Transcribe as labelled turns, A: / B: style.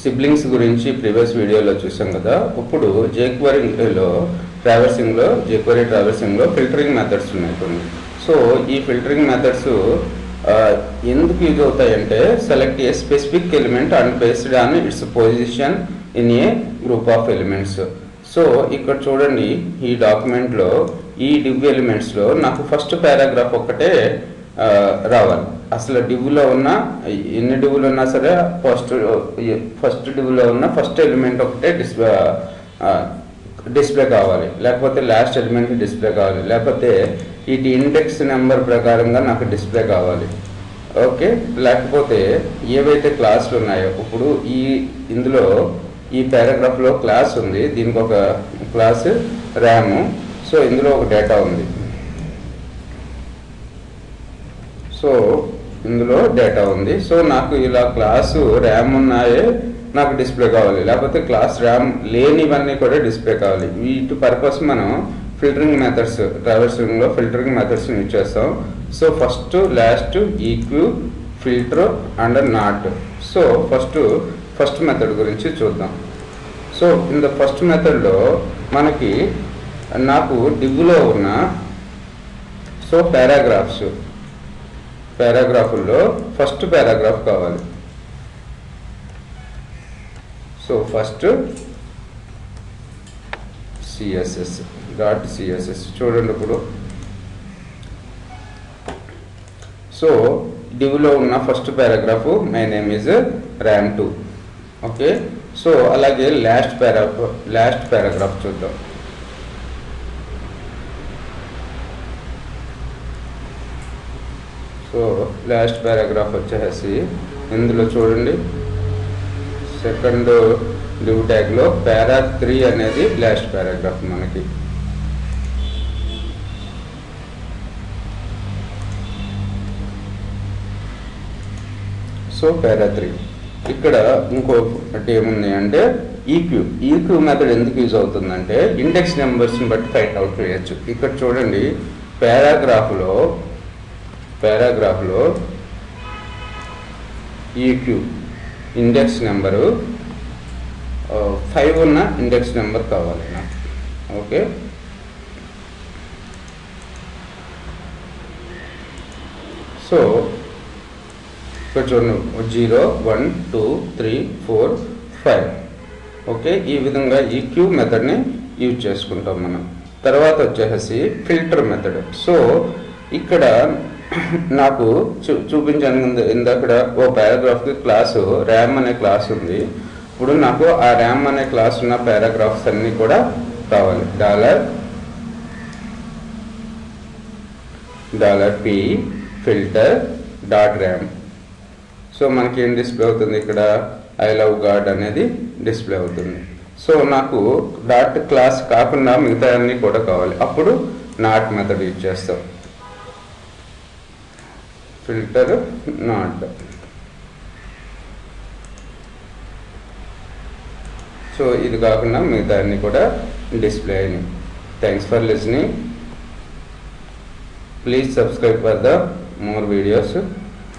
A: Siblings గురించి previous వీడియోలో చూసాం కదా. ఇప్పుడు జేక్వరీలో ట్రావర్సింగ్లో ఫిల్టరింగ్ మెథడ్స్ ఉన్నాయి కొన్ని. సో ఈ ఫిల్టరింగ్ మెథడ్స్ ఎందుకు యూజ్ అవుతాయంటే select a specific element and based on its position in a group of elements. So ఇక్కడ చూడండి, ఈ డాక్యుమెంట్లో ఈ డివ్ ఎలిమెంట్స్లో నాకు ఫస్ట్ పారాగ్రాఫ్ ఒక్కటే రావాలి. అసలు డివ్లో ఉన్న ఎన్ని డివ్లు ఉన్నా సరే ఫస్ట్ డివ్లో ఉన్న ఫస్ట్ ఎలిమెంట్ ఒకటే డిస్ప్లే కావాలి, లేకపోతే లాస్ట్ ఎలిమెంట్ డిస్ప్లే కావాలి, లేకపోతే వీటి ఇండెక్స్ నెంబర్ ప్రకారంగా నాకు డిస్ప్లే కావాలి. ఓకే, లేకపోతే ఏవైతే క్లాసులు ఉన్నాయో ఇప్పుడు ఇందులో ఈ పారాగ్రాఫ్లో క్లాస్ ఉంది, దీనికి ఒక క్లాస్ ర్యామ్. సో ఇందులో ఒక డేటా ఉంది. సో నాకు ఇలా క్లాసు ర్యామ్ ఉన్నాయే నాకు డిస్ప్లే కావాలి, లేకపోతే క్లాస్ ర్యామ్ లేనివన్నీ కూడా డిస్ప్లే కావాలి. వీటి పర్పస్ మనం ఫిల్టరింగ్ మెథడ్స్ ట్రావర్సింగ్లో ఫిల్టరింగ్ మెథడ్స్ యూజ్ చేస్తాం. So first, last, eq, filter and not. So first method గురించి చూద్దాం. సో ఇన్ ద ఫస్ట్ మెథడ్లో నాకు డివ్లో ఉన్న పారాగ్రాఫ్లో ఫస్ట్ పారాగ్రాఫ్ కావాలి. సో ఫస్ట్ CSS చూడండి ఇప్పుడు. సో డివ్లో ఉన్న first paragraph my name is RAM2. Okay, so అలాగే లాస్ట్ పారాగ్రాఫ్ చూద్దాం. సో లాస్ట్ పారాగ్రాఫ్ వచ్చేసి ఇందులో చూడండి, సెకండ్ డివ్ ట్యాగ్లో para3 అనేది లాస్ట్ పారాగ్రాఫ్ మనకి. సో para3 ఇక్కడ ఇంకొకటి ఏముంది అంటే ఈక్యూ మెథడ్ ఎందుకు యూజ్ అవుతుందంటే ఇండెక్స్ నెంబర్స్ని బట్టి ఫైండ్ అవుట్ చేయొచ్చు. ఇక్కడ చూడండి, పారాగ్రాఫ్లో ఈక్యూ ఇండెక్స్ నెంబరు 5 ఉన్న ఇండెక్స్ నెంబర్ కావాలి నాకు. ఓకే, సో ఇక్కడ చూడండి 0, 1, 2, 3, 4, 5. ఓకే, ఈ విధంగా ఈక్యూ మెథడ్ని యూజ్ చేసుకుంటాం మనం. తర్వాత వచ్చేసి ఫిల్టర్ మెథడ్. సో ఇక్కడ నాకు చూపించాను ఇందాక ఓ పారాగ్రాఫ్కి క్లాసు ర్యామ్ అనే క్లాస్ ఉంది. ఇప్పుడు నాకు ఆ ర్యామ్ అనే క్లాస్ ఉన్న పారాగ్రాఫ్స్ అన్నీ కూడా కావాలి. $p filter .ram. సో మనకి ఏం డిస్ప్లే అవుతుంది ఇక్కడ, ఐ లవ్ గాడ్ అనేది డిస్ప్లే అవుతుంది. సో నాకు డాట్ క్లాస్ కాకుండా మిగతా అన్నీ కూడా కావాలి. అప్పుడు నాట్ మెథడ్ యూజ్ చేస్తాం. Filter not. సో ఇది కాకుండా మిగతా అన్నీ కూడా డిస్ప్లే అయినాయి. Thanks for listening. Please subscribe for the more videos.